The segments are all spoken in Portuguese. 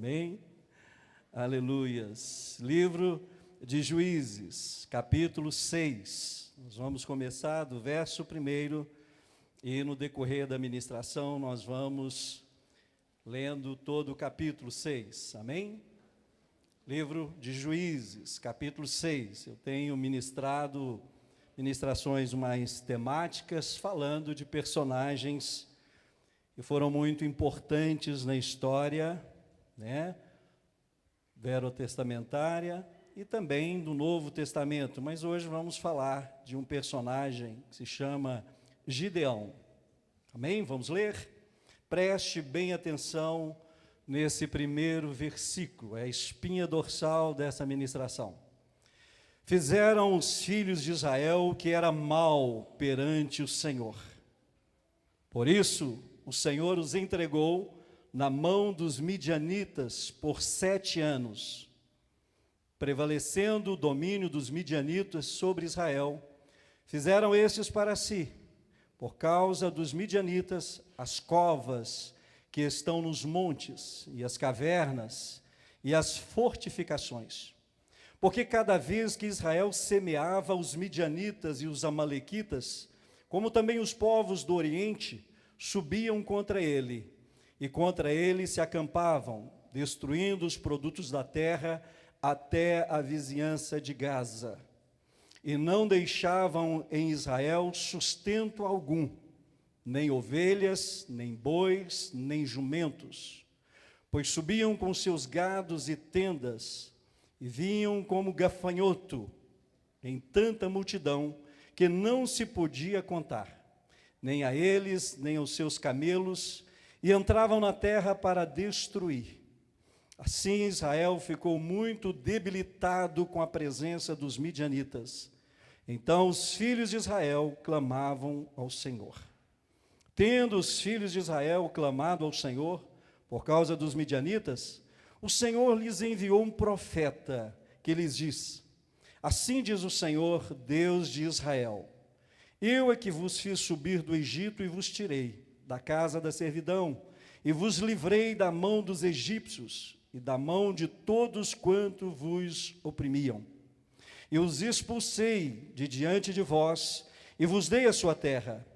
Amém? Aleluias. Livro de Juízes, capítulo 6. Nós vamos começar do verso 1 e no decorrer da ministração nós vamos lendo todo o capítulo 6. Amém? Livro de Juízes, capítulo 6. Eu tenho ministrado ministrações mais temáticas, falando de personagens que foram muito importantes na história, verotestamentária e também do Novo Testamento, mas hoje vamos falar de um personagem que se chama Gideão. Amém? Vamos ler? Preste bem atenção nesse primeiro versículo, é a espinha dorsal dessa ministração. Fizeram os filhos de Israel o que era mal perante o Senhor. Por isso, o Senhor os entregou na mão dos midianitas por 7 anos, prevalecendo o domínio dos midianitas sobre Israel. Fizeram estes para si, por causa dos midianitas, as covas que estão nos montes, e as cavernas, e as fortificações. Porque cada vez que Israel semeava os midianitas e os amalequitas, como também os povos do Oriente, subiam contra ele, e contra ele se acampavam, destruindo os produtos da terra até a vizinhança de Gaza. E não deixavam em Israel sustento algum, nem ovelhas, nem bois, nem jumentos, pois subiam com seus gados e tendas, e vinham como gafanhoto, em tanta multidão, que não se podia contar, nem a eles, nem aos seus camelos, e entravam na terra para destruir. Assim Israel ficou muito debilitado com a presença dos midianitas. Então os filhos de Israel clamavam ao Senhor. Tendo os filhos de Israel clamado ao Senhor, por causa dos midianitas, o Senhor lhes enviou um profeta, que lhes diz: assim diz o Senhor, Deus de Israel: eu é que vos fiz subir do Egito e vos tirei da casa da servidão, e vos livrei da mão dos egípcios, e da mão de todos quanto vos oprimiam. E os expulsei de diante de vós, e vos dei a sua terra.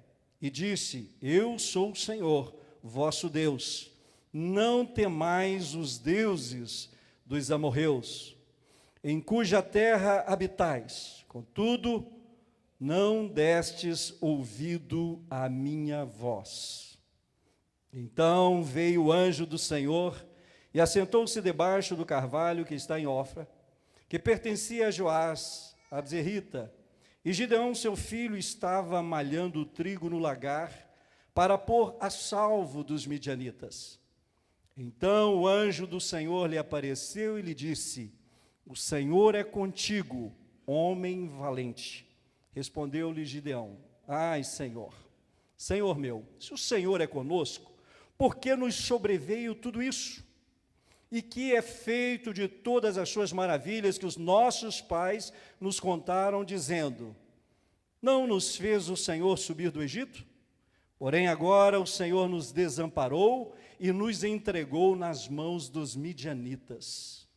E disse: eu sou o Senhor, vosso Deus. Não temais os deuses dos amorreus, em cuja terra habitais. Contudo, não destes ouvido à minha voz. Então veio o anjo do Senhor e assentou-se debaixo do carvalho que está em Ofra, que pertencia a Joás, a Abzerrita. E Gideão, seu filho, estava malhando o trigo no lagar para pôr a salvo dos midianitas. Então o anjo do Senhor lhe apareceu e lhe disse: o Senhor é contigo, homem valente. Respondeu-lhe Gideão: ai, Senhor, Senhor meu, se o Senhor é conosco, por que nos sobreveio tudo isso? E que é feito de todas as suas maravilhas que os nossos pais nos contaram, dizendo: não nos fez o Senhor subir do Egito? Porém agora o Senhor nos desamparou e nos entregou nas mãos dos midianitas.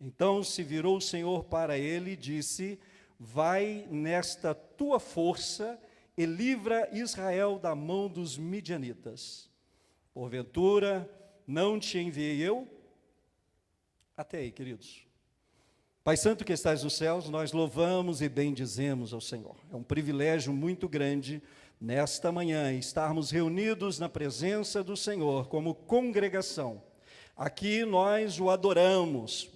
Então se virou o Senhor para ele e disse: vai nesta tua força e livra Israel da mão dos midianitas. Porventura, não te enviei eu? Até aí, queridos. Pai Santo que estás nos céus, nós louvamos e bendizemos ao Senhor. É um privilégio muito grande, nesta manhã, estarmos reunidos na presença do Senhor, como congregação. Aqui nós o adoramos,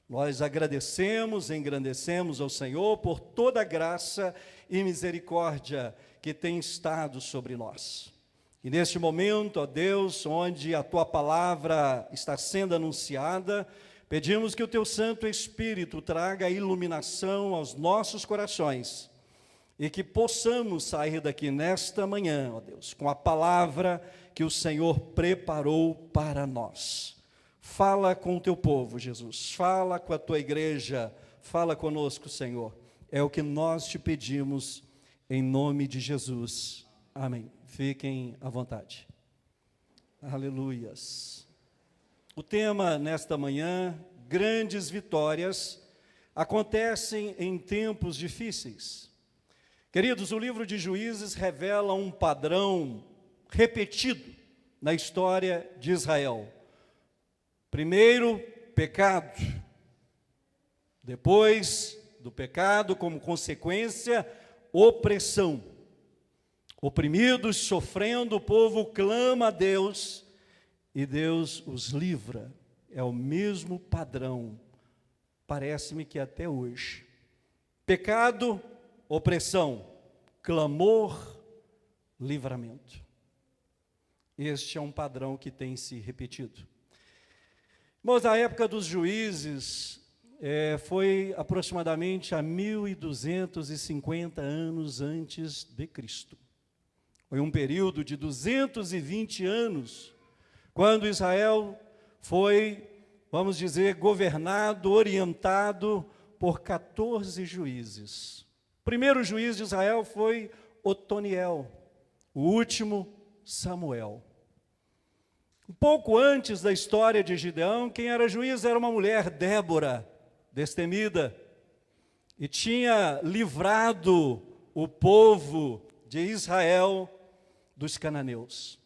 nós agradecemos, engrandecemos ao Senhor por toda a graça e misericórdia que tem estado sobre nós. E neste momento, ó Deus, onde a Tua palavra está sendo anunciada, pedimos que o Teu Santo Espírito traga iluminação aos nossos corações e que possamos sair daqui nesta manhã, ó Deus, com a palavra que o Senhor preparou para nós. Fala com o Teu povo, Jesus, fala com a Tua igreja, fala conosco, Senhor. É o que nós te pedimos, em nome de Jesus. Amém. Fiquem à vontade. Aleluias. O tema nesta manhã, grandes vitórias, acontecem em tempos difíceis. Queridos, o livro de Juízes revela um padrão repetido na história de Israel. Primeiro, pecado. Depois do pecado, como consequência, opressão. Oprimidos, sofrendo, o povo clama a Deus e Deus os livra. É o mesmo padrão, parece-me que até hoje. Pecado, opressão, clamor, livramento. Este é um padrão que tem se repetido. Mas a época dos juízes foi aproximadamente há 1250 anos antes de Cristo. Foi um período de 220 anos, quando Israel foi, vamos dizer, governado, orientado por 14 juízes. O primeiro juiz de Israel foi Otoniel, o último, Samuel. Um pouco antes da história de Gideão, quem era juiz era uma mulher, Débora, destemida, e tinha livrado o povo de Israel dos cananeus.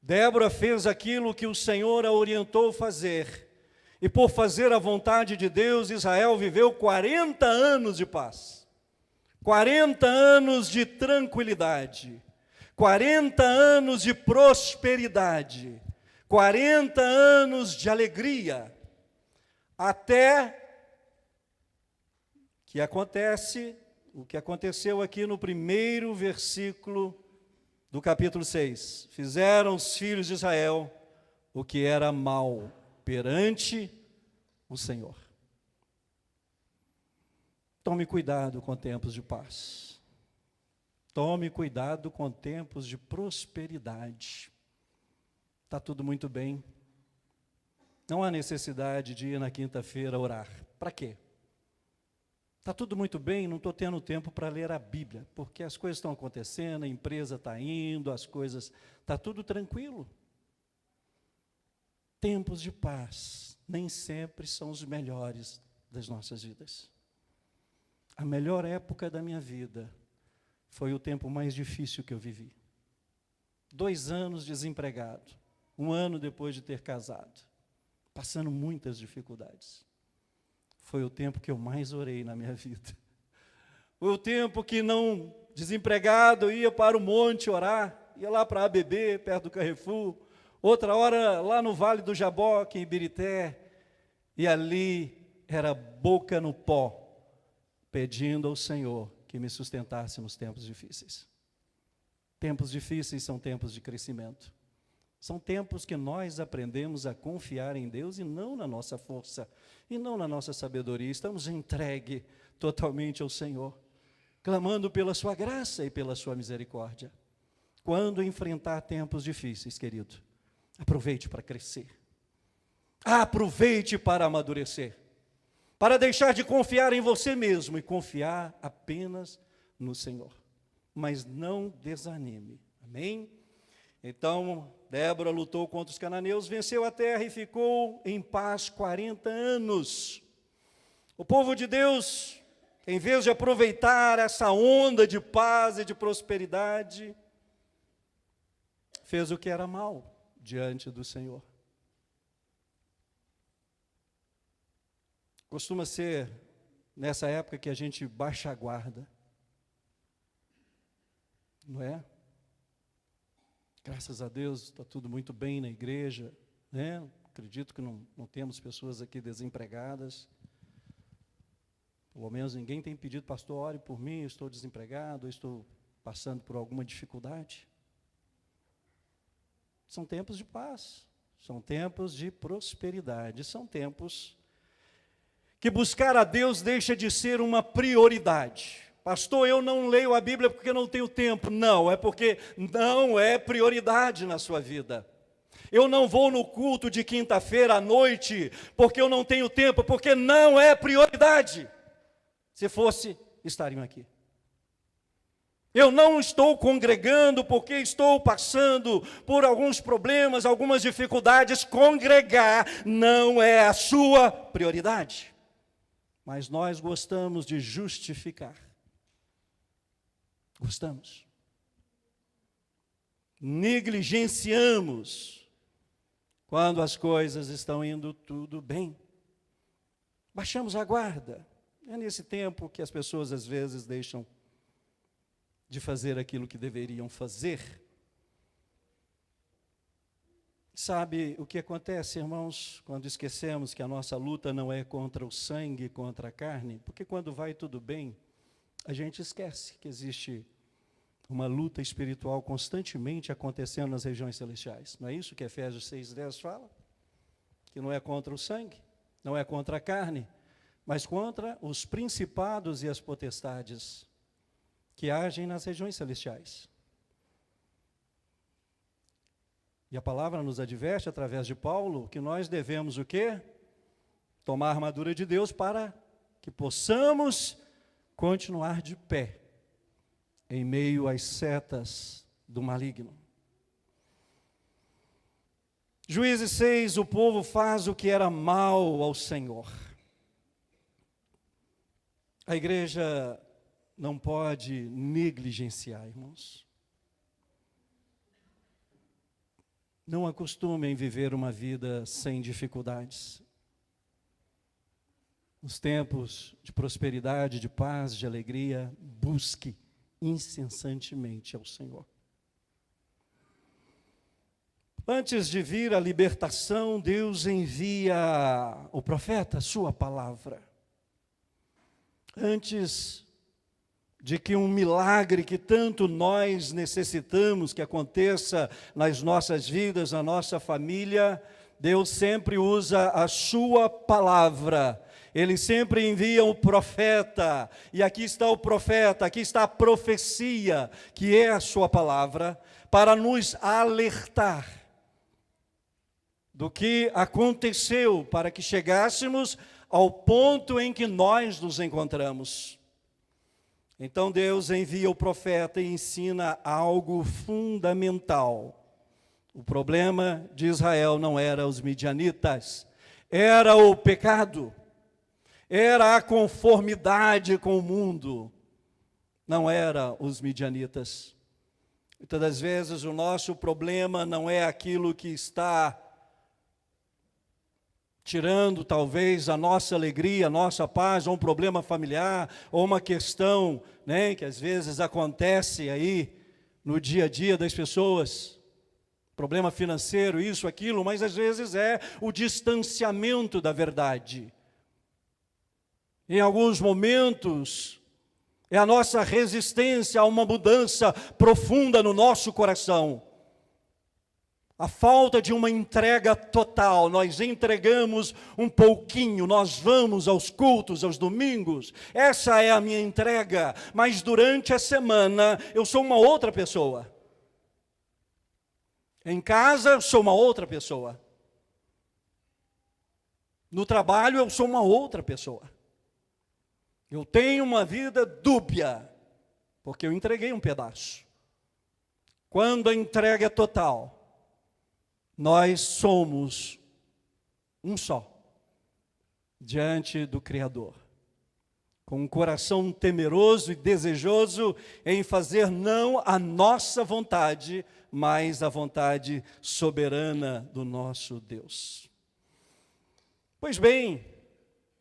Débora fez aquilo que o Senhor a orientou fazer, e por fazer a vontade de Deus, Israel viveu 40 anos de paz, 40 anos de tranquilidade, 40 anos de prosperidade, 40 anos de alegria, até que acontece o que aconteceu aqui no primeiro versículo do capítulo 6. Fizeram os filhos de Israel o que era mal perante o Senhor. Tome cuidado com tempos de paz. Tome cuidado com tempos de prosperidade. Está tudo muito bem. Não há necessidade de ir na quinta-feira orar. Para quê? Está tudo muito bem, não estou tendo tempo para ler a Bíblia, porque as coisas estão acontecendo, a empresa está indo, as coisas, está tudo tranquilo. Tempos de paz nem sempre são os melhores das nossas vidas. A melhor época da minha vida foi o tempo mais difícil que eu vivi. 2 anos desempregado, 1 ano depois de ter casado, passando muitas dificuldades. Foi o tempo que eu mais orei na minha vida. Foi o tempo que não, desempregado, ia para o monte orar, ia lá para a ABB, perto do Carrefour, outra hora lá no Vale do Jaboque, em Ibirité, e ali era boca no pó, pedindo ao Senhor que me sustentasse nos tempos difíceis. Tempos difíceis são tempos de crescimento. São tempos que nós aprendemos a confiar em Deus e não na nossa força, e não na nossa sabedoria. Estamos entregue totalmente ao Senhor, clamando pela sua graça e pela sua misericórdia. Quando enfrentar tempos difíceis, querido, aproveite para crescer. Aproveite para amadurecer. Para deixar de confiar em você mesmo e confiar apenas no Senhor. Mas não desanime. Amém? Então, Débora lutou contra os cananeus, venceu a terra e ficou em paz 40 anos. O povo de Deus, em vez de aproveitar essa onda de paz e de prosperidade, fez o que era mal diante do Senhor. Costuma ser nessa época que a gente baixa a guarda, não é? Graças a Deus, está tudo muito bem na igreja, né? Acredito que não temos pessoas aqui desempregadas. Pelo menos ninguém tem pedido, pastor, ore por mim, eu estou desempregado, eu estou passando por alguma dificuldade. São tempos de paz, são tempos de prosperidade, são tempos que buscar a Deus deixa de ser uma prioridade. Pastor, eu não leio a Bíblia porque não tenho tempo. Não, é porque não é prioridade na sua vida. Eu não vou no culto de quinta-feira à noite porque eu não tenho tempo, porque não é prioridade. Se fosse, estariam aqui. Eu não estou congregando porque estou passando por alguns problemas, algumas dificuldades. Congregar não é a sua prioridade. Mas nós gostamos de justificar. Gostamos. Negligenciamos quando as coisas estão indo tudo bem. Baixamos a guarda. É nesse tempo que as pessoas às vezes deixam de fazer aquilo que deveriam fazer. Sabe o que acontece, irmãos, quando esquecemos que a nossa luta não é contra o sangue, contra a carne? Porque quando vai tudo bem, a gente esquece que existe uma luta espiritual constantemente acontecendo nas regiões celestiais. Não é isso que Efésios 6:10 fala? Que não é contra o sangue, não é contra a carne, mas contra os principados e as potestades que agem nas regiões celestiais. E a palavra nos adverte, através de Paulo, que nós devemos o quê? Tomar a armadura de Deus para que possamos continuar de pé em meio às setas do maligno. Juízes 6, o povo faz o que era mal ao Senhor. A igreja não pode negligenciar, irmãos. Não acostumem viver uma vida sem dificuldades. Nos tempos de prosperidade, de paz, de alegria, busque incessantemente ao Senhor. Antes de vir a libertação, Deus envia o profeta, a sua palavra. Antes de que um milagre que tanto nós necessitamos que aconteça nas nossas vidas, na nossa família, Deus sempre usa a sua palavra. Ele sempre envia um profeta, e aqui está o profeta, aqui está a profecia, que é a sua palavra, para nos alertar do que aconteceu, para que chegássemos ao ponto em que nós nos encontramos. Então Deus envia o profeta e ensina algo fundamental. O problema de Israel não era os midianitas, era o pecado, era a conformidade com o mundo, não era os midianitas. Muitas das vezes o nosso problema não é aquilo que está tirando talvez a nossa alegria, a nossa paz, ou um problema familiar, ou uma questão, né, que às vezes acontece aí no dia a dia das pessoas, problema financeiro, isso, aquilo, mas às vezes é o distanciamento da verdade. Em alguns momentos, é a nossa resistência a uma mudança profunda no nosso coração. A falta de uma entrega total, nós entregamos um pouquinho, nós vamos aos cultos, aos domingos, essa é a minha entrega, mas durante a semana eu sou uma outra pessoa. Em casa eu sou uma outra pessoa. No trabalho eu sou uma outra pessoa. Eu tenho uma vida dúbia, porque eu entreguei um pedaço. Quando a entrega é total, nós somos um só, diante do Criador, com um coração temeroso e desejoso em fazer não a nossa vontade, mas a vontade soberana do nosso Deus. Pois bem,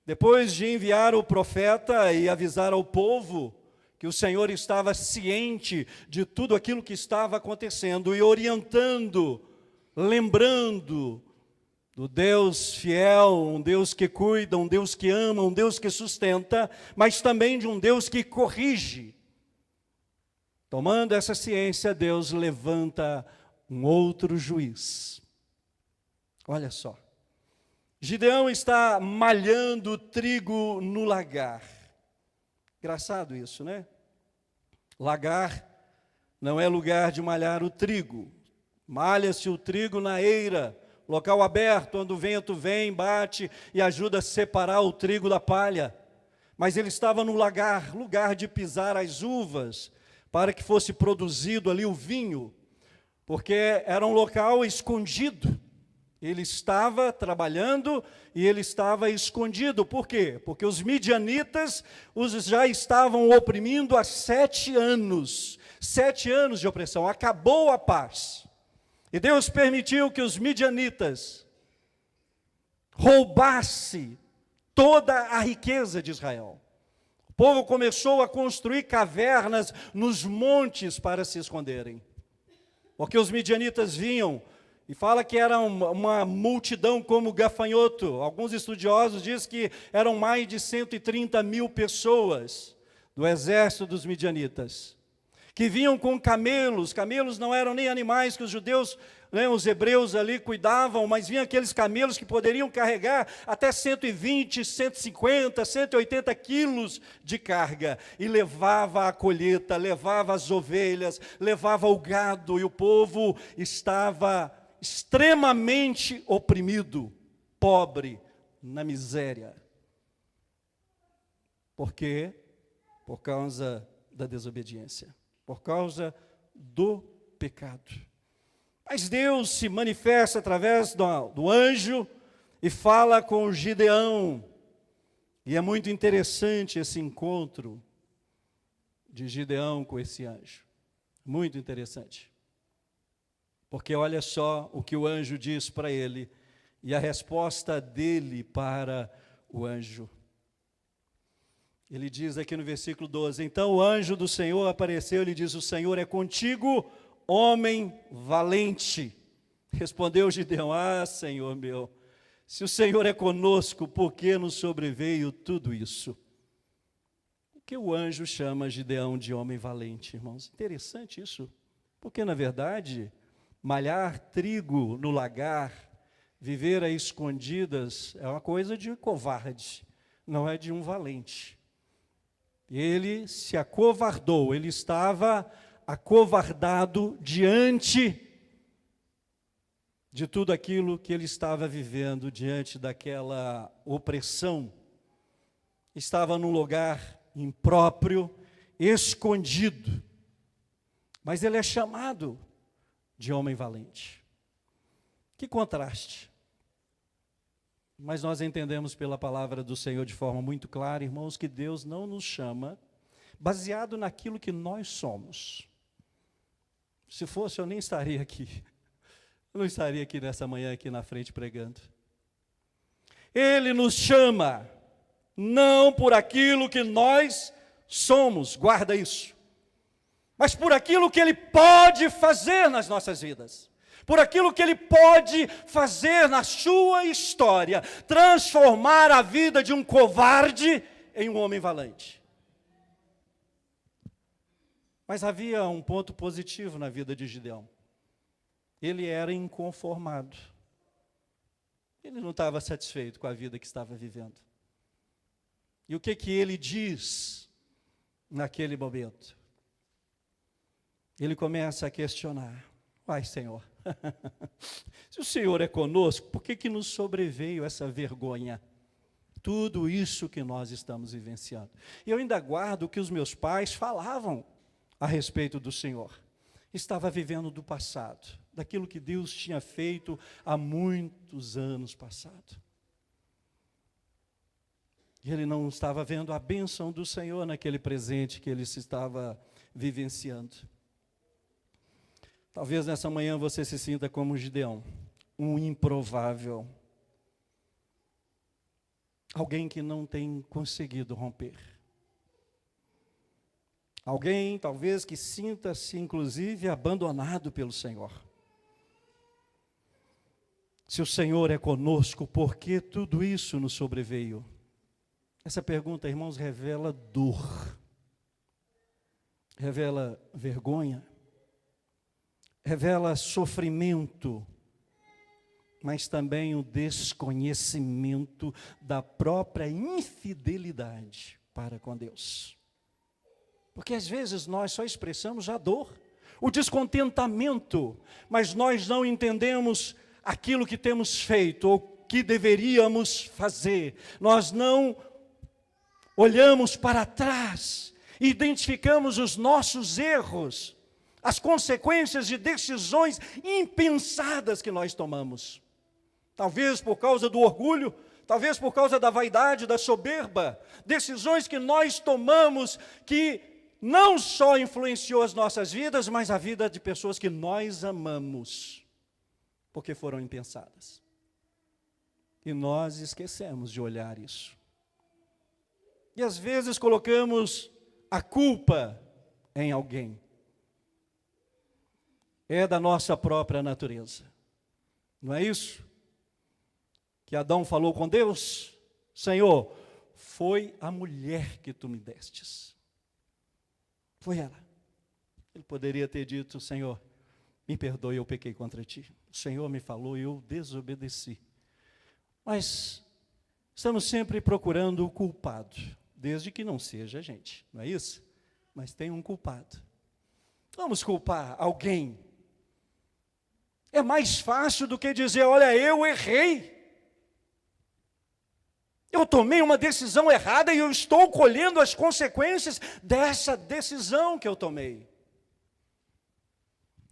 depois de enviar o profeta e avisar ao povo que o Senhor estava ciente de tudo aquilo que estava acontecendo e orientando, lembrando do Deus fiel, um Deus que cuida, um Deus que ama, um Deus que sustenta, mas também de um Deus que corrige. Tomando essa ciência, Deus levanta um outro juiz. Olha só, Gideão está malhando trigo no lagar. Engraçado isso, né? Lagar não é lugar de malhar o trigo. Malha-se o trigo na eira, local aberto, onde o vento vem, bate e ajuda a separar o trigo da palha. Mas ele estava no lagar, lugar de pisar as uvas, para que fosse produzido ali o vinho, porque era um local escondido. Ele estava trabalhando e ele estava escondido. Por quê? Porque os midianitas os já estavam oprimindo há 7 anos. 7 anos de opressão. Acabou a paz. E Deus permitiu que os midianitas roubassem toda a riqueza de Israel. O povo começou a construir cavernas nos montes para se esconderem. Porque os midianitas vinham, e fala que era uma multidão como gafanhoto. Alguns estudiosos dizem que eram mais de 130 mil pessoas do exército dos midianitas, que vinham com camelos. Camelos não eram nem animais que os judeus, os hebreus ali cuidavam, mas vinham aqueles camelos que poderiam carregar até 120, 150, 180 quilos de carga. E levava a colheita, levava as ovelhas, levava o gado, e o povo estava extremamente oprimido, pobre, na miséria. Por quê? Por causa da desobediência, por causa do pecado. Mas Deus se manifesta através do anjo e fala com Gideão. E é muito interessante esse encontro de Gideão com esse anjo. Muito interessante. Porque olha só o que o anjo diz para ele e a resposta dele para o anjo. Ele diz aqui no versículo 12: então o anjo do Senhor apareceu e lhe diz: o Senhor é contigo, homem valente. Respondeu Gideão: ah, Senhor meu, se o Senhor é conosco, por que nos sobreveio tudo isso? Por que o anjo chama Gideão de homem valente, irmãos? Interessante isso, porque na verdade, malhar trigo no lagar, viver a escondidas, é uma coisa de covarde, não é de um valente. Ele se acovardou, ele estava acovardado diante de tudo aquilo que ele estava vivendo, diante daquela opressão. Estava num lugar impróprio, escondido, mas ele é chamado de homem valente. Que contraste. Mas nós entendemos pela palavra do Senhor de forma muito clara, irmãos, que Deus não nos chama baseado naquilo que nós somos. Se fosse, eu nem estaria aqui. Eu não estaria aqui nessa manhã, aqui na frente pregando. Ele nos chama não por aquilo que nós somos, guarda isso, mas por aquilo que Ele pode fazer nas nossas vidas, por aquilo que Ele pode fazer na sua história, transformar a vida de um covarde em um homem valente. Mas havia um ponto positivo na vida de Gideão. Ele era inconformado. Ele não estava satisfeito com a vida que estava vivendo. E o que ele diz naquele momento? Ele começa a questionar: ai, Senhor, se o Senhor é conosco, por que nos sobreveio essa vergonha? Tudo isso que nós estamos vivenciando. E eu ainda guardo o que os meus pais falavam a respeito do Senhor. Estava vivendo do passado, daquilo que Deus tinha feito há muitos anos passado. E ele não estava vendo a bênção do Senhor naquele presente que ele se estava vivenciando. Talvez nessa manhã você se sinta como Gideão, um improvável. Alguém que não tem conseguido romper. Alguém, talvez, que sinta-se, inclusive, abandonado pelo Senhor. Se o Senhor é conosco, por que tudo isso nos sobreveio? Essa pergunta, irmãos, revela dor, revela vergonha, revela sofrimento, mas também o desconhecimento da própria infidelidade para com Deus. Porque às vezes nós só expressamos a dor, o descontentamento, mas nós não entendemos aquilo que temos feito ou que deveríamos fazer. Nós não olhamos para trás identificamos os nossos erros, as consequências de decisões impensadas que nós tomamos. Talvez por causa do orgulho, talvez por causa da vaidade, da soberba, decisões que nós tomamos que não só influenciou as nossas vidas, mas a vida de pessoas que nós amamos, porque foram impensadas. E nós esquecemos de olhar isso. E às vezes colocamos a culpa em alguém. É da nossa própria natureza. Não é isso? Que Adão falou com Deus: Senhor, foi a mulher que tu me destes. Foi ela. Ele poderia ter dito: Senhor, me perdoe, eu pequei contra ti. O Senhor me falou e eu desobedeci. Mas estamos sempre procurando o culpado, desde que não seja a gente, não é isso? Mas tem um culpado. Vamos culpar alguém. É mais fácil do que dizer: olha, eu errei. Eu tomei uma decisão errada e eu estou colhendo as consequências dessa decisão que eu tomei.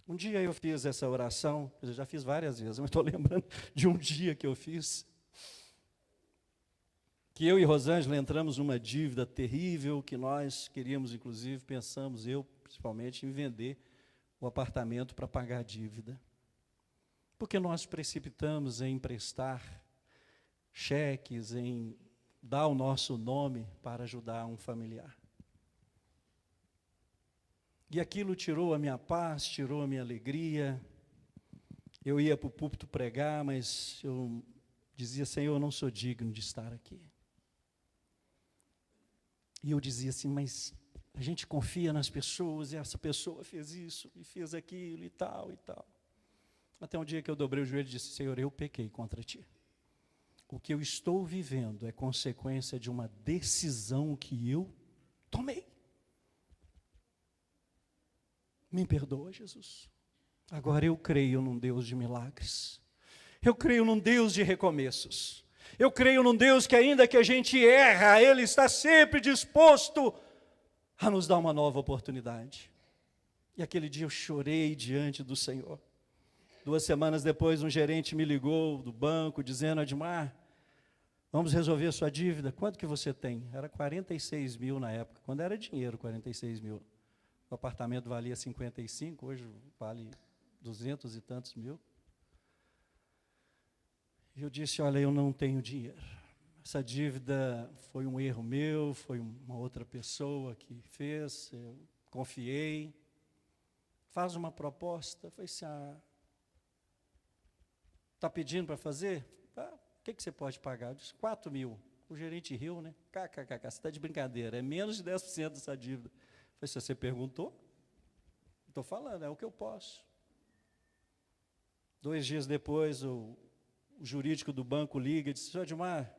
Um dia eu fiz essa oração, eu já fiz várias vezes, mas estou lembrando de um dia que eu fiz. Que eu e Rosângela entramos numa dívida terrível, que nós queríamos, inclusive, pensamos, eu principalmente, em vender o apartamento para pagar a dívida. Porque nós precipitamos em emprestar cheques, em dar o nosso nome para ajudar um familiar. E aquilo tirou a minha paz, tirou a minha alegria. Eu ia para o púlpito pregar, mas eu dizia: Senhor, eu não sou digno de estar aqui. E eu dizia assim: mas a gente confia nas pessoas, e essa pessoa fez isso, e fez aquilo, e tal, e tal. Até um dia que eu dobrei o joelho e disse: Senhor, eu pequei contra ti. O que eu estou vivendo é consequência de uma decisão que eu tomei. Me perdoa, Jesus. Agora eu creio num Deus de milagres. Eu creio num Deus de recomeços. Eu creio num Deus que, ainda que a gente erra, Ele está sempre disposto a nos dar uma nova oportunidade. E aquele dia eu chorei diante do Senhor. 2 semanas depois, um gerente me ligou do banco, dizendo: Admar, vamos resolver a sua dívida. Quanto que você tem? Era 46 mil na época. Quando era dinheiro, 46 mil. O apartamento valia 55, hoje vale 200 e tantos mil. E eu disse: olha, eu não tenho dinheiro. Essa dívida foi um erro meu, foi uma outra pessoa que fez, eu confiei. Faz uma proposta. Eu falei assim: está pedindo para fazer? O que você pode pagar? Eu disse: 4 mil. O gerente riu, né? KKK, você está de brincadeira, é menos de 10% dessa dívida. Eu falei: se você perguntou, estou falando, é o que eu posso. 2 dias depois, o jurídico do banco liga e disse: senhor Admar,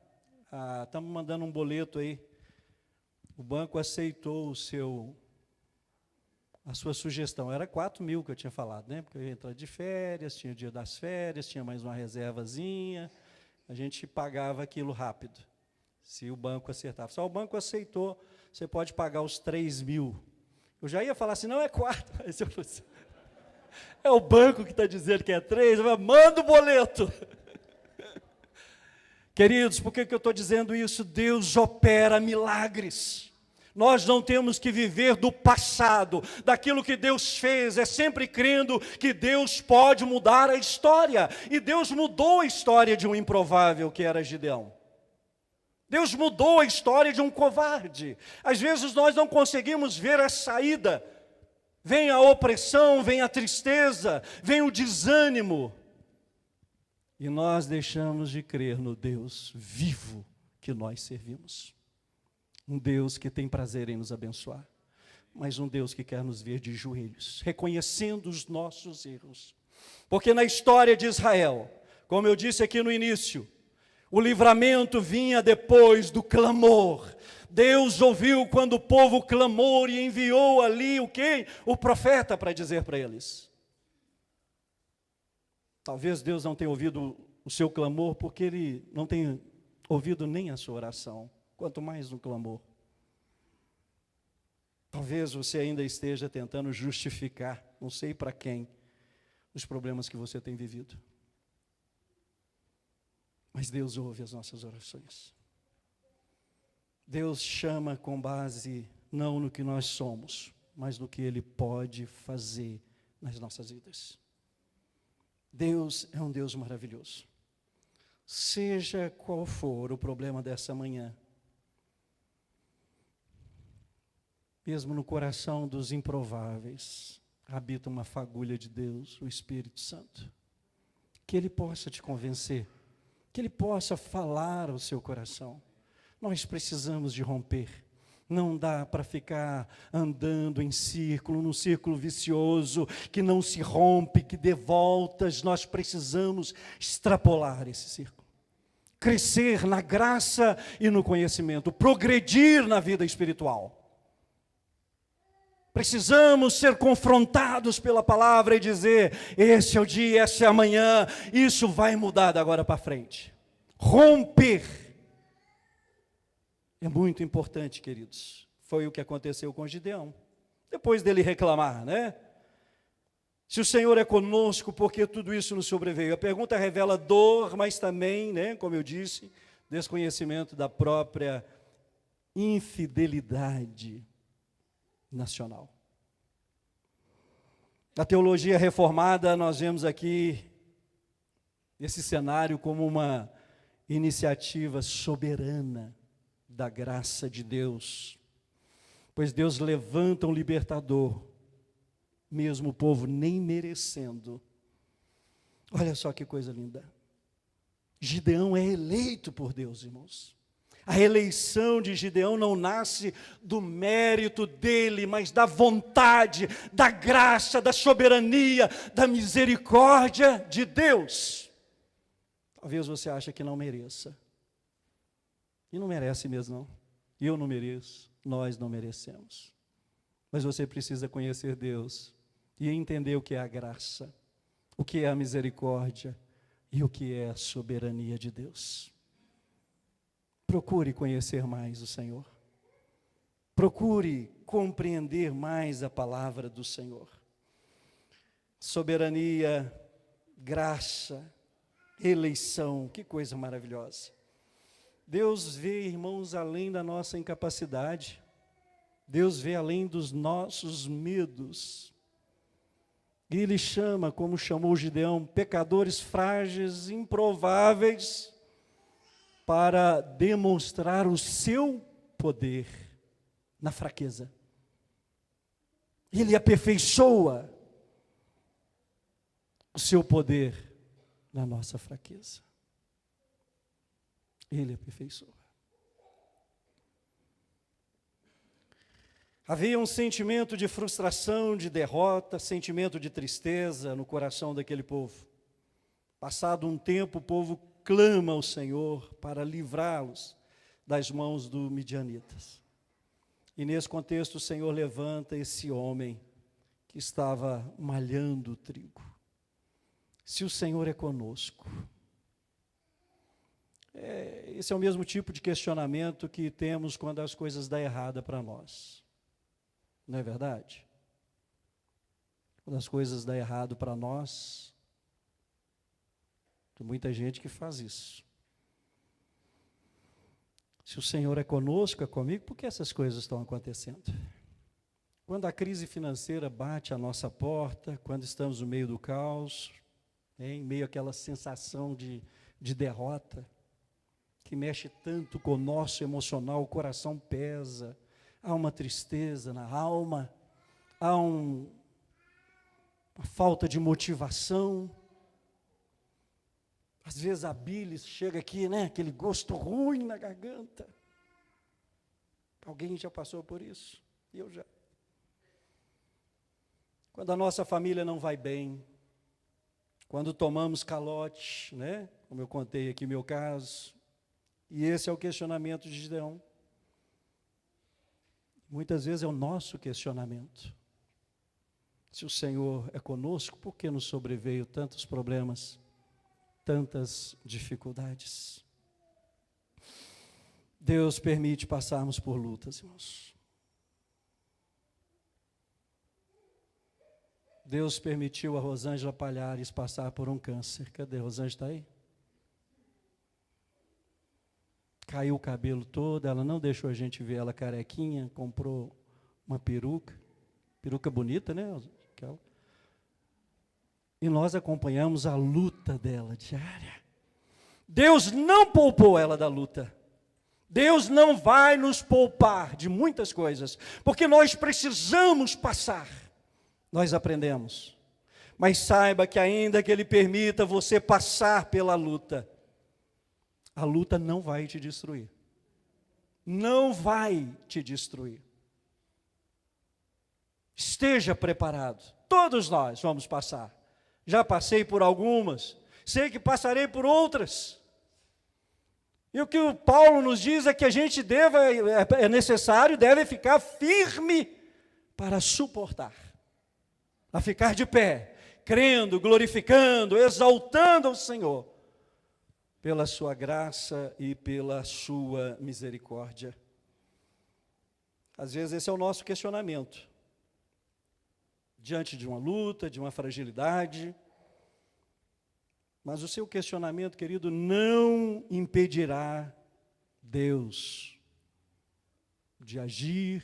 estamos mandando um boleto aí. O banco aceitou a sua sugestão. Era 4 mil que eu tinha falado, né? Porque eu ia entrar de férias, tinha o dia das férias, tinha mais uma reservazinha, a gente pagava aquilo rápido, se o banco acertava. Só o banco aceitou, você pode pagar os 3 mil. Eu já ia falar assim: não, é 4. Mas eu falei assim, é o banco que está dizendo que é 3, manda o boleto. Queridos, por que eu estou dizendo isso? Deus opera milagres. Nós não temos que viver do passado, daquilo que Deus fez, é sempre crendo que Deus pode mudar a história. E Deus mudou a história de um improvável que era Gideão. Deus mudou a história de um covarde. Às vezes nós não conseguimos ver a saída. Vem a opressão, vem a tristeza, vem o desânimo. E nós deixamos de crer no Deus vivo que nós servimos. Um Deus que tem prazer em nos abençoar, mas um Deus que quer nos ver de joelhos, reconhecendo os nossos erros. Porque na história de Israel, como eu disse aqui no início, o livramento vinha depois do clamor. Deus ouviu quando o povo clamou e enviou ali o quê? O profeta para dizer para eles. Talvez Deus não tenha ouvido o seu clamor, porque Ele não tem ouvido nem a sua oração, quanto mais no clamor. Talvez você ainda esteja tentando justificar, não sei para quem, os problemas que você tem vivido. Mas Deus ouve as nossas orações. Deus chama com base não no que nós somos, mas no que Ele pode fazer nas nossas vidas. Deus é um Deus maravilhoso. Seja qual for o problema dessa manhã, mesmo no coração dos improváveis, habita uma fagulha de Deus, o Espírito Santo. Que Ele possa te convencer, que Ele possa falar ao seu coração. Nós precisamos de romper. Não dá para ficar andando em círculo, num círculo vicioso, que não se rompe, que dê voltas. Nós precisamos extrapolar esse círculo. Crescer na graça e no conhecimento, progredir na vida espiritual. Precisamos ser confrontados pela palavra e dizer, esse é o dia, essa é a manhã, isso vai mudar da agora para frente. Romper. É muito importante, queridos. Foi o que aconteceu com Gideão. Depois dele reclamar, né? Se o Senhor é conosco, por que tudo isso nos sobreveio? A pergunta revela dor, mas também, né, como eu disse, desconhecimento da própria infidelidade nacional. Na teologia reformada, nós vemos aqui esse cenário como uma iniciativa soberana da graça de Deus, pois Deus levanta um libertador, mesmo o povo nem merecendo. Olha só que coisa linda. Gideão é eleito por Deus, irmãos. A eleição de Gideão não nasce do mérito dele, mas da vontade, da graça, da soberania, da misericórdia de Deus. Talvez você ache que não mereça. E não merece mesmo, não. Eu não mereço, nós não merecemos. Mas você precisa conhecer Deus e entender o que é a graça, o que é a misericórdia e o que é a soberania de Deus. Procure conhecer mais o Senhor. Procure compreender mais a palavra do Senhor. Soberania, graça, eleição, que coisa maravilhosa. Deus vê, irmãos, além da nossa incapacidade. Deus vê além dos nossos medos. E Ele chama, como chamou Gideão, pecadores frágeis, improváveis, para demonstrar o seu poder na fraqueza. Ele aperfeiçoa o seu poder na nossa fraqueza. Ele aperfeiçoa. Havia um sentimento de frustração, de derrota, sentimento de tristeza no coração daquele povo. Passado um tempo, o povo clama ao Senhor para livrá-los das mãos dos midianitas. E nesse contexto o Senhor levanta esse homem que estava malhando o trigo. Se o Senhor é conosco, esse é o mesmo tipo de questionamento que temos quando as coisas dão errado para nós. Não é verdade? Quando as coisas dão errado para nós, tem muita gente que faz isso. Se o Senhor é conosco, é comigo, por que essas coisas estão acontecendo? Quando a crise financeira bate à nossa porta, quando estamos no meio do caos, em meio àquela sensação de derrota, que mexe tanto com o nosso emocional, o coração pesa, há uma tristeza na alma, há uma falta de motivação. Às vezes a bilis chega aqui, né, aquele gosto ruim na garganta. Alguém já passou por isso? Eu já. Quando a nossa família não vai bem, quando tomamos calote, né, como eu contei aqui meu caso, e esse é o questionamento de Gideão. Muitas vezes é o nosso questionamento. Se o Senhor é conosco, por que nos sobreveio tantos problemas, tantas dificuldades? Deus permite passarmos por lutas, irmãos. Deus permitiu a Rosângela Palhares passar por um câncer. Cadê? A Rosângela está aí? Caiu o cabelo todo, ela não deixou a gente ver ela carequinha, comprou uma peruca bonita, né? E nós acompanhamos a luta dela diária. Deus não poupou ela da luta. Deus não vai nos poupar de muitas coisas, porque nós precisamos passar. Nós aprendemos. Mas saiba que ainda que Ele permita você passar pela luta, a luta não vai te destruir. Não vai te destruir. Esteja preparado. Todos nós vamos passar. Já passei por algumas, sei que passarei por outras. E o que o Paulo nos diz é que a gente é necessário, deve ficar firme para suportar. A ficar de pé, crendo, glorificando, exaltando ao Senhor, pela sua graça e pela sua misericórdia. Às vezes esse é o nosso questionamento. Diante de uma luta, de uma fragilidade. Mas o seu questionamento, querido, não impedirá Deus de agir,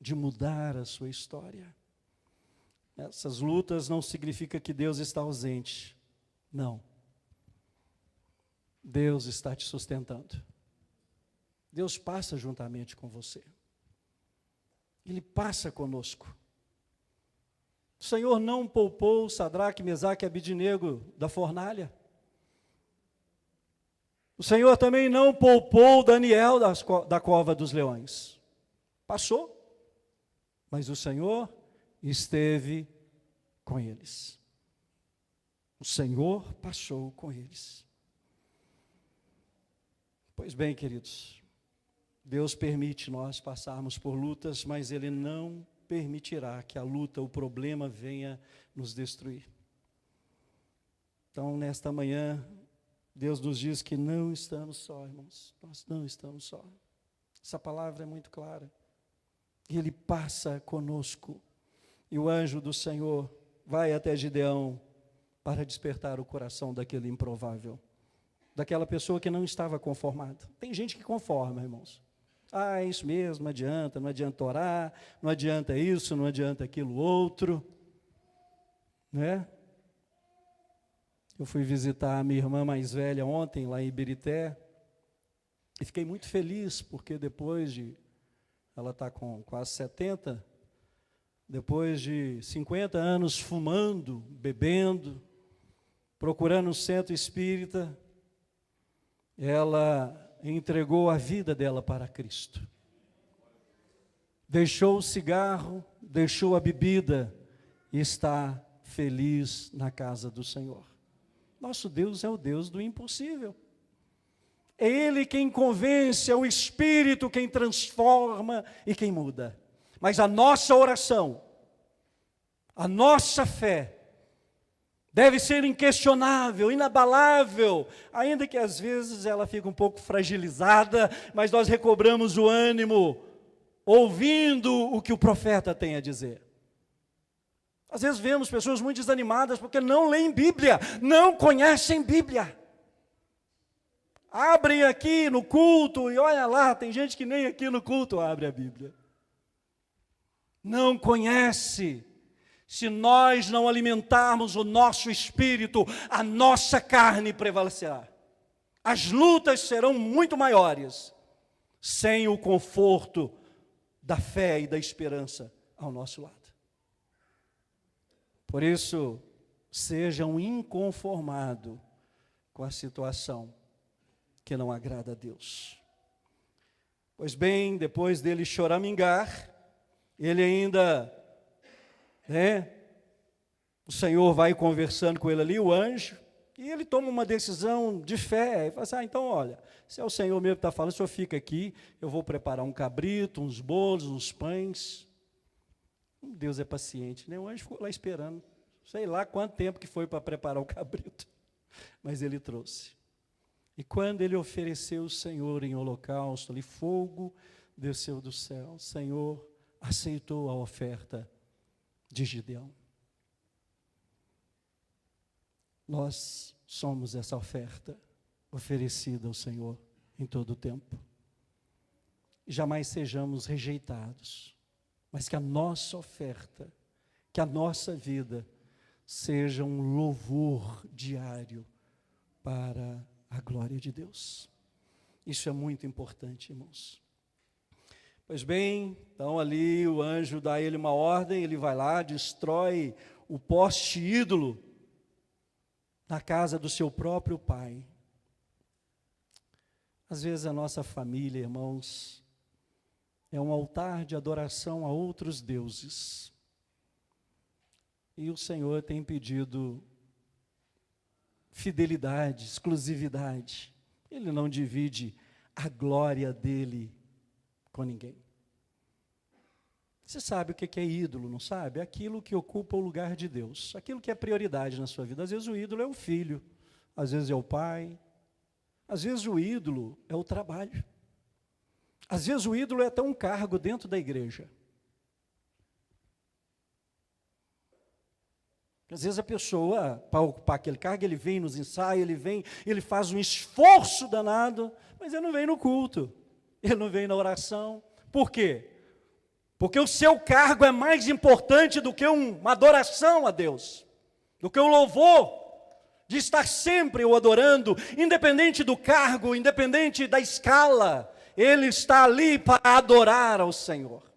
de mudar a sua história. Essas lutas não significam que Deus está ausente. Não. Deus está te sustentando. Deus passa juntamente com você. Ele passa conosco. O Senhor não poupou Sadraque, Mesaque e Abidnego da fornalha. O Senhor também não poupou Daniel da cova dos leões. Passou, mas o Senhor esteve com eles. O Senhor passou com eles. Pois bem, queridos, Deus permite nós passarmos por lutas, mas Ele não permitirá que a luta, o problema venha nos destruir. Então, nesta manhã, Deus nos diz que não estamos só, irmãos. Nós não estamos só. Essa palavra é muito clara. E Ele passa conosco. E o anjo do Senhor vai até Gideão para despertar o coração daquele improvável. Daquela pessoa que não estava conformada. Tem gente que conforma, irmãos. Ah, é isso mesmo, não adianta orar, não adianta isso, não adianta aquilo outro. Né? Eu fui visitar a minha irmã mais velha ontem, lá em Ibirité, e fiquei muito feliz, porque depois de, ela está com quase 70, depois de 50 anos fumando, bebendo, procurando um centro espírita, ela entregou a vida dela para Cristo. Deixou o cigarro, deixou a bebida e está feliz na casa do Senhor. Nosso Deus é o Deus do impossível. É Ele quem convence, é o Espírito quem transforma e quem muda. Mas a nossa oração, a nossa fé, deve ser inquestionável, inabalável, ainda que às vezes ela fique um pouco fragilizada, mas nós recobramos o ânimo, ouvindo o que o profeta tem a dizer. Às vezes vemos pessoas muito desanimadas porque não leem Bíblia, não conhecem Bíblia. Abrem aqui no culto e olha lá, tem gente que nem aqui no culto abre a Bíblia. Não conhece. Se nós não alimentarmos o nosso espírito, a nossa carne prevalecerá. As lutas serão muito maiores, sem o conforto da fé e da esperança ao nosso lado. Por isso, seja um inconformado com a situação que não agrada a Deus. Pois bem, depois dele choramingar, ele ainda... o Senhor vai conversando com ele ali, o anjo, e ele toma uma decisão de fé, e fala assim, então olha, se é o Senhor mesmo que está falando, o Senhor fica aqui, eu vou preparar um cabrito, uns bolos, uns pães. Deus é paciente, né? O anjo ficou lá esperando, sei lá quanto tempo que foi para preparar o cabrito, mas ele trouxe. E quando ele ofereceu o Senhor em holocausto, ali fogo desceu do céu, o Senhor aceitou a oferta de Gideão. nós somos essa oferta oferecida ao Senhor em todo o tempo. Jamais sejamos rejeitados, mas que a nossa oferta, que a nossa vida seja um louvor diário para a glória de Deus. Isso é muito importante, irmãos. Pois bem, então ali o anjo dá a ele uma ordem, ele vai lá, destrói o poste ídolo na casa do seu próprio pai. Às vezes a nossa família, irmãos, é um altar de adoração a outros deuses. E o Senhor tem pedido fidelidade, exclusividade. Ele não divide a glória dele com ninguém. Você sabe o que é ídolo, não sabe? É aquilo que ocupa o lugar de Deus, aquilo que é prioridade na sua vida. Às vezes o ídolo é o filho, às vezes é o pai, às vezes o ídolo é o trabalho, às vezes o ídolo é até um cargo dentro da igreja. Às vezes a pessoa, para ocupar aquele cargo, ele vem nos ensaios, ele faz um esforço danado, mas ele não vem no culto, ele não vem na oração. Por quê? Porque o seu cargo é mais importante do que uma adoração a Deus, do que um louvor, de estar sempre o adorando, independente do cargo, independente da escala, ele está ali para adorar ao Senhor.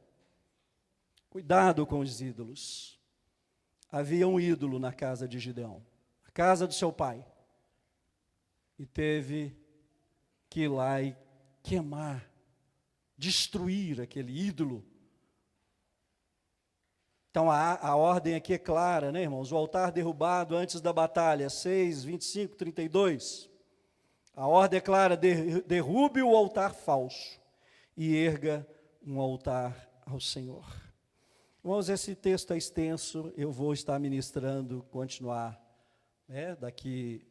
Cuidado com os ídolos. Havia um ídolo na casa de Gideão, a casa do seu pai, e teve que ir lá e queimar, destruir aquele ídolo. Então a ordem aqui é clara, né, irmãos? O altar derrubado antes da batalha, 6, 25, 32. A ordem é clara, derrube o altar falso e erga um altar ao Senhor. Irmãos, esse texto é extenso, eu vou estar ministrando, continuar, né, daqui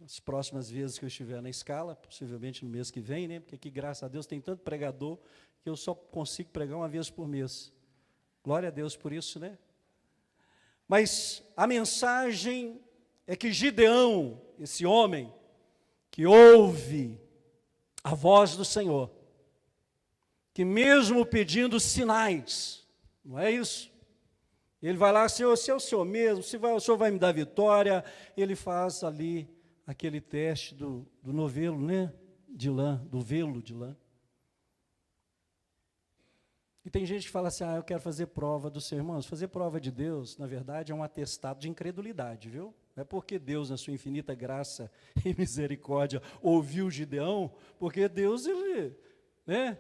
as próximas vezes que eu estiver na escala, possivelmente no mês que vem, né, porque aqui, graças a Deus, tem tanto pregador que eu só consigo pregar uma vez por mês. Glória a Deus por isso, né? Mas a mensagem é que Gideão, esse homem que ouve a voz do Senhor, que mesmo pedindo sinais, não é isso? Ele vai lá, Senhor, se é o Senhor mesmo, o Senhor vai me dar vitória. Ele faz ali aquele teste do novelo, né? De lã, do velo de lã. E tem gente que fala assim, eu quero fazer prova dos seus irmãos. Fazer prova de Deus, na verdade, é um atestado de incredulidade, viu? Não é porque Deus, na sua infinita graça e misericórdia, ouviu Gideão, porque Deus, ele, né?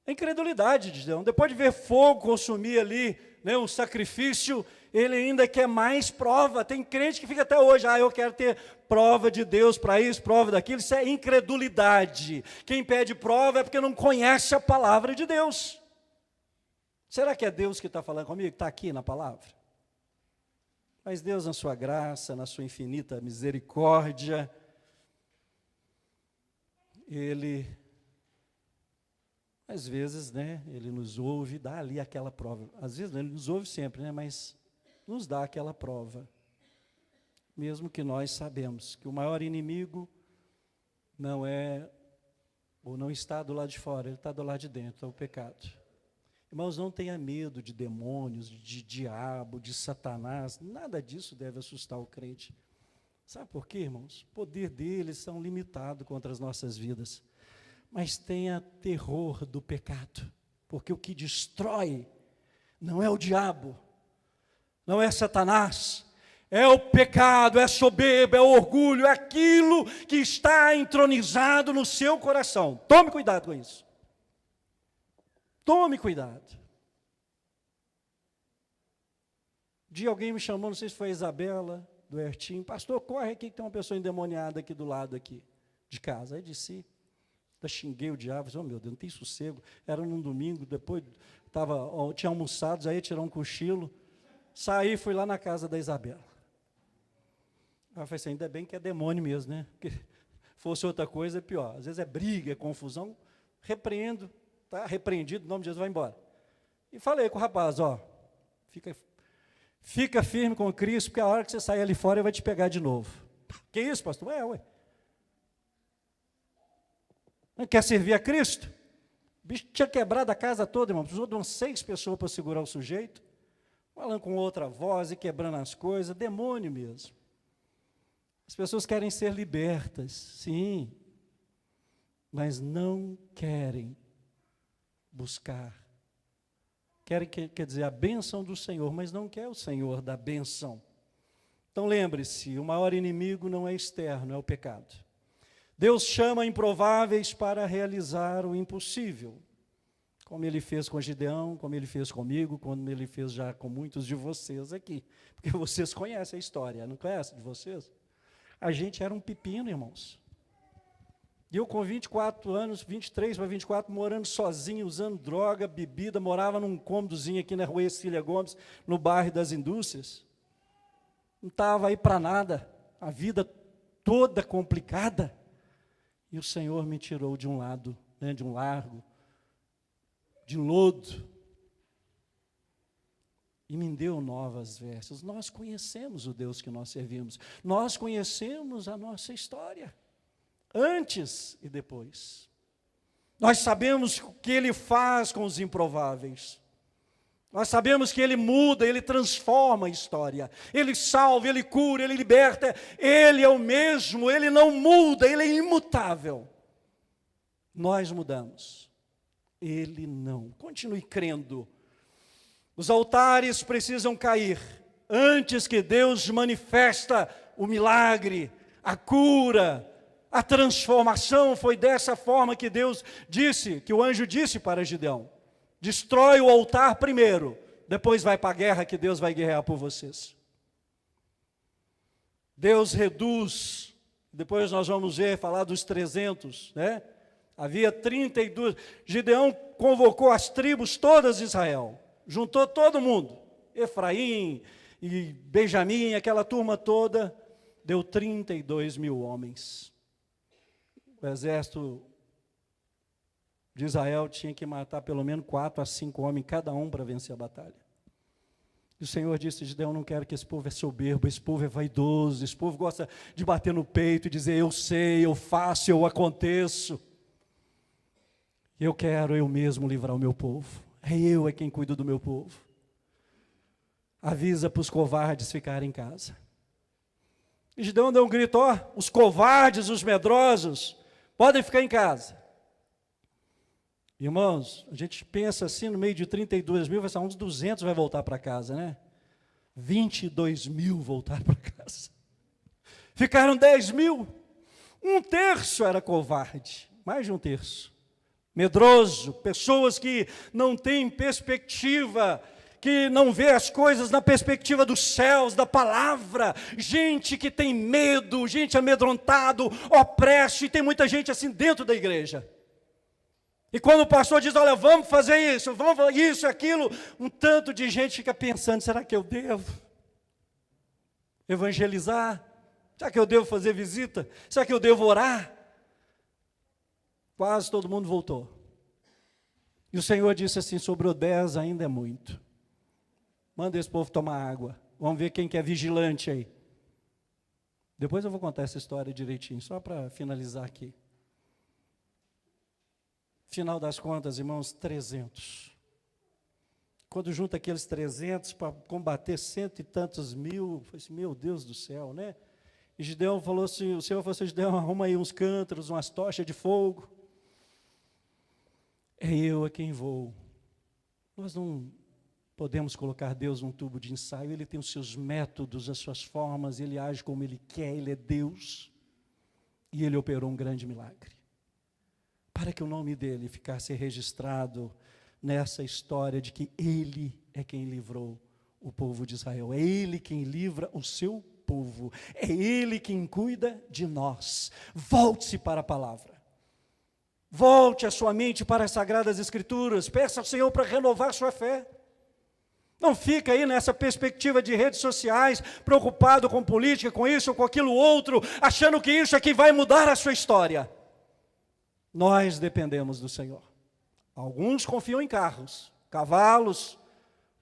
É incredulidade de Gideão. Depois de ver fogo consumir ali, né, um sacrifício, ele ainda quer mais prova. Tem crente que fica até hoje, eu quero ter prova de Deus para isso, prova daquilo. Isso é incredulidade. Quem pede prova é porque não conhece a palavra de Deus. Será que é Deus que está falando comigo? Está aqui na palavra? Mas Deus, na sua graça, na sua infinita misericórdia, Ele, às vezes, né, Ele nos ouve, dá ali aquela prova. Às vezes, Ele nos ouve sempre, né, mas nos dá aquela prova. Mesmo que nós sabemos que o maior inimigo não é, ou não está do lado de fora, ele está do lado de dentro, é o pecado. Irmãos, não tenha medo de demônios, de diabo, de Satanás, nada disso deve assustar o crente. Sabe por quê, irmãos? O poder deles são limitado contra as nossas vidas. Mas tenha terror do pecado, porque o que destrói não é o diabo, não é Satanás, é o pecado, é a soberba, é o orgulho, é aquilo que está entronizado no seu coração. Tome cuidado com isso. Tome cuidado. Um dia alguém me chamou, não sei se foi a Isabela, do Hertinho, pastor, corre aqui que tem uma pessoa endemoniada aqui do lado aqui, de casa. Aí disse, xinguei o diabo, disse, meu Deus, não tem sossego. Era num domingo, depois tinha almoçado, aí ia tirar um cochilo, saí, fui lá na casa da Isabela. Ela falou assim, ainda bem que é demônio mesmo, né? Porque fosse outra coisa, é pior. Às vezes é briga, é confusão, repreendo. Está repreendido, em nome de Jesus, vai embora. E falei com o rapaz, Fica firme com Cristo, porque a hora que você sair ali fora, ele vai te pegar de novo. Que isso, pastor? Ué. Não quer servir a Cristo? O bicho tinha quebrado a casa toda, irmão. Precisou de umas 6 pessoas para segurar o sujeito. Falando com outra voz e quebrando as coisas. Demônio mesmo. As pessoas querem ser libertas, sim. Mas não querem buscar. Querem, quer dizer, a bênção do Senhor, mas não quer o Senhor da bênção. Então lembre-se, o maior inimigo não é externo, é o pecado. Deus chama improváveis para realizar o impossível, como Ele fez com Gideão, como Ele fez comigo, como Ele fez já com muitos de vocês aqui, porque vocês conhecem a história, não conhecem de vocês? A gente era um pepino, irmãos. E eu com 24 anos, 23 para 24, morando sozinho, usando droga, bebida, morava num cômodozinho aqui na rua Ercília Gomes, no bairro das Indústrias. Não estava aí para nada, a vida toda complicada. E o Senhor me tirou de um lado, né, de um largo, de lodo, e me deu novas vestes. Nós conhecemos o Deus que nós servimos, nós conhecemos a nossa história, antes e depois. Nós sabemos o que Ele faz com os improváveis. Nós sabemos que Ele muda, Ele transforma a história. Ele salva, Ele cura, Ele liberta. Ele é o mesmo, Ele não muda, Ele é imutável. Nós mudamos, Ele não. Continue crendo. Os altares precisam cair antes que Deus manifesta o milagre, a cura, a transformação. Foi dessa forma que Deus disse, que o anjo disse para Gideão: destrói o altar primeiro, depois vai para a guerra que Deus vai guerrear por vocês. Deus reduz, depois nós vamos ver, falar dos 300, né? Havia 32, Gideão convocou as tribos todas de Israel, juntou todo mundo, Efraim e Benjamim, aquela turma toda, deu 32 mil homens. O exército de Israel tinha que matar pelo menos 4 a 5 homens, cada um, para vencer a batalha. E o Senhor disse: Gideão, não quero que esse povo é soberbo, esse povo é vaidoso, esse povo gosta de bater no peito e dizer: eu sei, eu faço, eu aconteço. Eu quero eu mesmo livrar o meu povo. É quem cuido do meu povo. Avisa para os covardes ficarem em casa. E Gideão deu um grito: ó, os covardes, os medrosos, podem ficar em casa. Irmãos, a gente pensa assim, no meio de 32 mil, vai ser uns 200 vai voltar para casa, né? 22 mil voltaram para casa. Ficaram 10 mil. 1/3 era covarde, mais de 1/3. Medroso, pessoas que não têm perspectiva, que não vê as coisas na perspectiva dos céus, da palavra, gente que tem medo, gente amedrontado, opresso, e tem muita gente assim dentro da igreja. E quando o pastor diz: olha, vamos fazer isso, vamos isso, aquilo, um tanto de gente fica pensando: será que eu devo evangelizar? Será que eu devo fazer visita? Será que eu devo orar? Quase todo mundo voltou. E o Senhor disse assim: sobrou 10, ainda é muito. Manda esse povo tomar água. Vamos ver quem que é vigilante aí. Depois eu vou contar essa história direitinho, só para finalizar aqui. Final das contas, irmãos, 300. Quando junta aqueles 300 para combater 100 e tantos mil, foi assim: meu Deus do céu, né? E Gideão falou assim, o Senhor falou assim: Gideão, arruma aí uns cântaros, umas tochas de fogo. É eu a quem vou. Nós não podemos colocar Deus num tubo de ensaio. Ele tem os seus métodos, as suas formas, Ele age como Ele quer, Ele é Deus. E Ele operou um grande milagre, para que o nome dEle ficasse registrado nessa história de que Ele é quem livrou o povo de Israel. É Ele quem livra o seu povo. É Ele quem cuida de nós. Volte-se para a palavra. Volte a sua mente para as Sagradas Escrituras. Peça ao Senhor para renovar sua fé. Não fica aí nessa perspectiva de redes sociais, preocupado com política, com isso ou com aquilo outro, achando que isso aqui vai mudar a sua história. Nós dependemos do Senhor. Alguns confiam em carros, cavalos,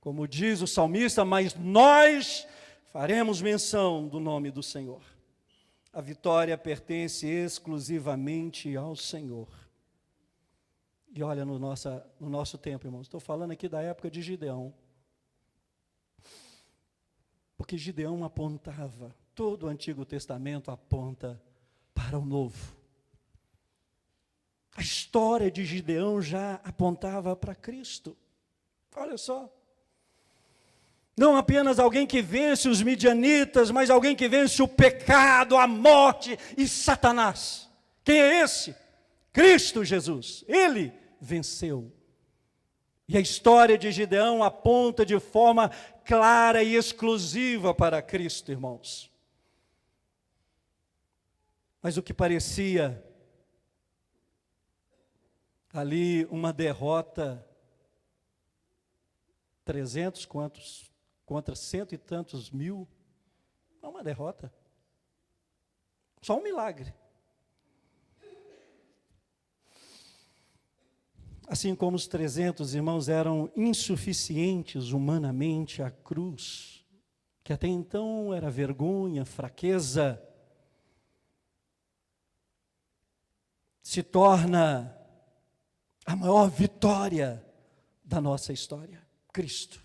como diz o salmista, mas nós faremos menção do nome do Senhor. A vitória pertence exclusivamente ao Senhor. E olha, no nosso tempo, irmãos, estou falando aqui da época de Gideão. Porque Gideão apontava, todo o Antigo Testamento aponta para o Novo. A história de Gideão já apontava para Cristo. Olha só. Não apenas alguém que vence os midianitas, mas alguém que vence o pecado, a morte e Satanás. Quem é esse? Cristo Jesus. Ele venceu. E a história de Gideão aponta de forma clara e exclusiva para Cristo, irmãos. Mas o que parecia ali uma derrota, 300 quantos, contra 100 e tantos mil, é uma derrota. Só um milagre. Assim como os 300 irmãos eram insuficientes humanamente, a cruz, que até então era vergonha, fraqueza, se torna a maior vitória da nossa história, Cristo.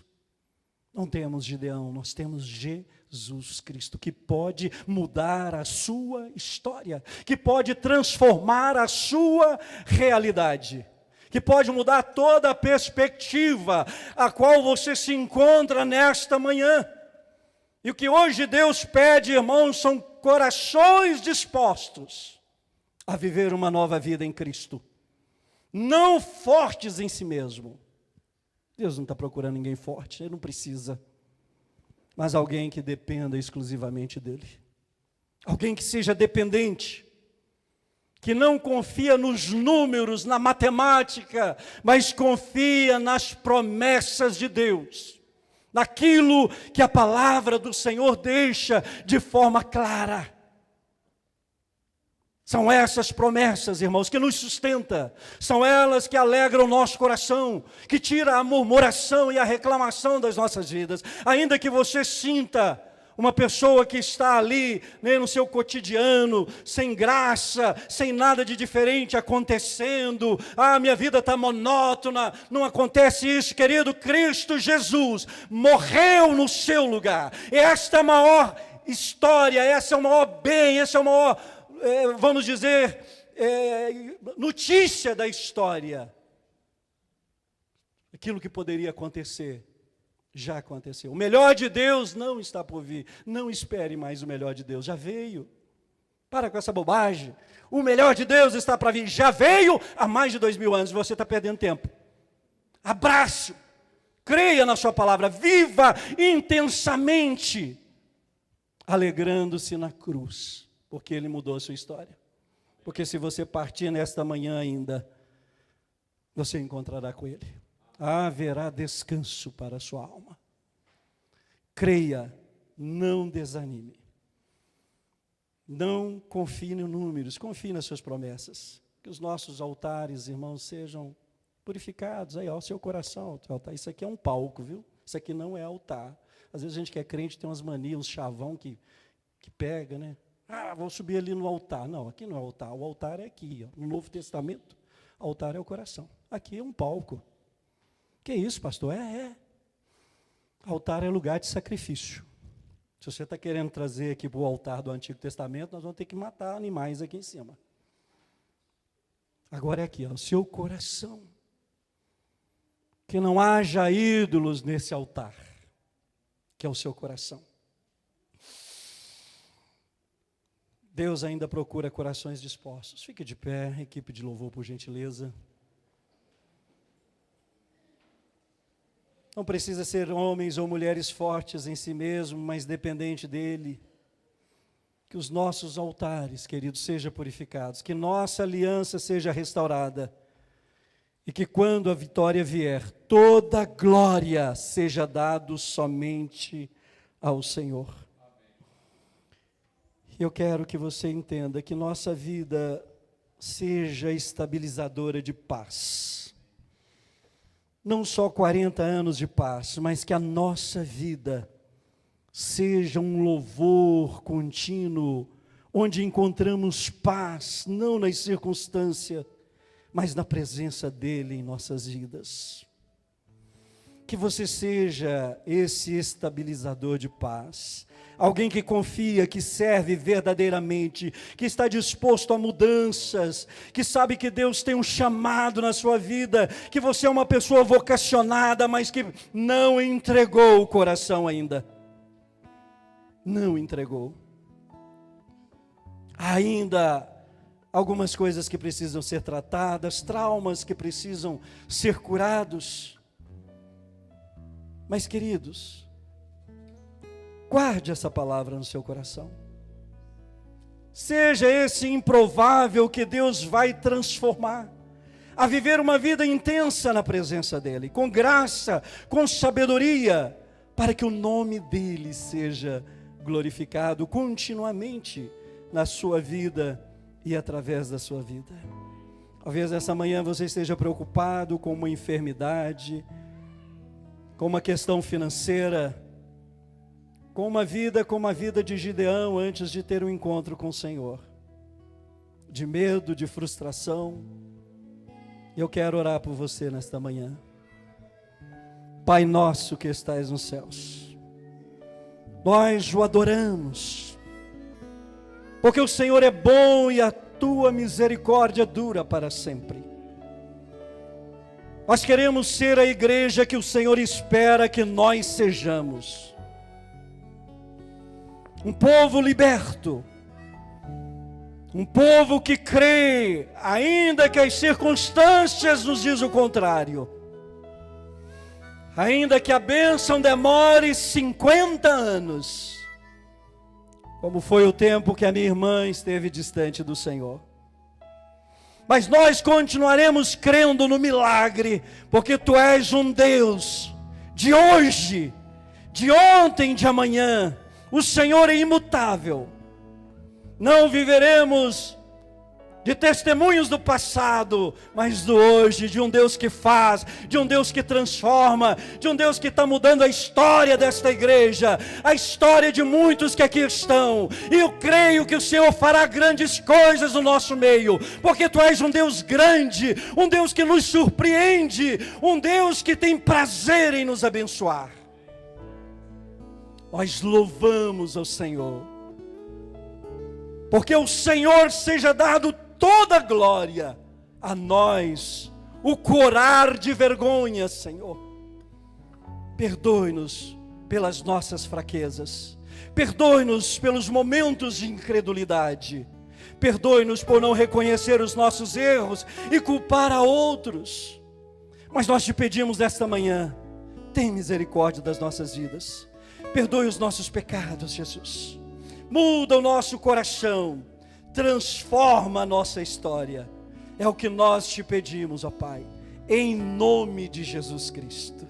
Não temos Gideão, nós temos Jesus Cristo, que pode mudar a sua história, que pode transformar a sua realidade, que pode mudar toda a perspectiva a qual você se encontra nesta manhã. E o que hoje Deus pede, irmãos, são corações dispostos a viver uma nova vida em Cristo, não fortes em si mesmo. Deus não está procurando ninguém forte, Ele não precisa, mas alguém que dependa exclusivamente dEle, alguém que seja dependente, que não confia nos números, na matemática, mas confia nas promessas de Deus, naquilo que a palavra do Senhor deixa de forma clara. São essas promessas, irmãos, que nos sustenta, são elas que alegram o nosso coração, que tira a murmuração e a reclamação das nossas vidas. Ainda que você sinta uma pessoa que está ali, né, no seu cotidiano, sem graça, sem nada de diferente acontecendo, minha vida está monótona, não acontece isso, querido. Cristo Jesus morreu no seu lugar. Esta é a maior história, esse é o maior bem, esse é o maior, vamos dizer, notícia da história. Aquilo que poderia acontecer, já aconteceu. O melhor de Deus não está por vir. Não espere mais o melhor de Deus, já veio. Para com essa bobagem. O melhor de Deus está para vir, já veio há mais de 2000 anos, você está perdendo tempo. Abraço, creia na sua palavra, viva intensamente, alegrando-se na cruz, porque Ele mudou a sua história. Porque se você partir nesta manhã ainda, você encontrará com Ele. Haverá descanso para a sua alma. Creia, não desanime. Não confie nos números, confie nas suas promessas. Que os nossos altares, irmãos, sejam purificados. Aí, ó, o seu coração, altar. Isso aqui é um palco, viu? Isso aqui não é altar. Às vezes a gente que é crente tem umas manias, uns chavão que pega, né? Vou subir ali no altar. Não, aqui não é altar. O altar é aqui, ó. No Novo Testamento, altar é o coração. Aqui é um palco. Que isso, pastor? Altar é lugar de sacrifício. Se você está querendo trazer aqui para o altar do Antigo Testamento, nós vamos ter que matar animais aqui em cima. Agora é aqui, ó, o seu coração. Que não haja ídolos nesse altar, que é o seu coração. Deus ainda procura corações dispostos. Fique de pé, equipe de louvor, por gentileza. Não precisa ser homens ou mulheres fortes em si mesmo, mas dependente dEle. Que os nossos altares, queridos, sejam purificados. Que nossa aliança seja restaurada. E que quando a vitória vier, toda glória seja dado somente ao Senhor. Eu quero que você entenda que nossa vida seja estabilizadora de paz. não só 40 anos de paz, mas que a nossa vida seja um louvor contínuo, onde encontramos paz, não nas circunstâncias, mas na presença dEle em nossas vidas. Que você seja esse estabilizador de paz, alguém que confia, que serve verdadeiramente, que está disposto a mudanças, que sabe que Deus tem um chamado na sua vida, que você é uma pessoa vocacionada, mas que não entregou o coração ainda. Não entregou. Ainda algumas coisas que precisam ser tratadas, traumas que precisam ser curados. Mas, queridos, guarde essa palavra no seu coração. Seja esse improvável que Deus vai transformar, a viver uma vida intensa na presença dEle, com graça, com sabedoria, para que o nome dEle seja glorificado continuamente na sua vida e através da sua vida. Talvez nessa manhã você esteja preocupado com uma enfermidade, com uma questão financeira, com uma vida como a vida de Gideão antes de ter um encontro com o Senhor, de medo, de frustração. Eu quero orar por você nesta manhã. Pai nosso que estais nos céus, nós o adoramos, porque o Senhor é bom e a tua misericórdia dura para sempre. Nós queremos ser a igreja que o Senhor espera que nós sejamos. Um povo liberto, um povo que crê, ainda que as circunstâncias nos dizem o contrário, ainda que a bênção demore 50 anos, como foi o tempo que a minha irmã esteve distante do Senhor. Mas nós continuaremos crendo no milagre, porque Tu és um Deus de hoje, de ontem, de amanhã. O Senhor é imutável. Não viveremos de testemunhos do passado, mas do hoje, de um Deus que faz, de um Deus que transforma, de um Deus que está mudando a história desta igreja, a história de muitos que aqui estão. E eu creio que o Senhor fará grandes coisas no nosso meio, porque Tu és um Deus grande, um Deus que nos surpreende, um Deus que tem prazer em nos abençoar. Nós louvamos ao Senhor, porque o Senhor seja dado toda a glória a nós, o corar de vergonha, Senhor. Perdoe-nos pelas nossas fraquezas, perdoe-nos pelos momentos de incredulidade, perdoe-nos por não reconhecer os nossos erros e culpar a outros. Mas nós te pedimos esta manhã, tem misericórdia das nossas vidas, perdoe os nossos pecados, Jesus. Muda o nosso coração, transforma a nossa história. É o que nós te pedimos, ó Pai, em nome de Jesus Cristo.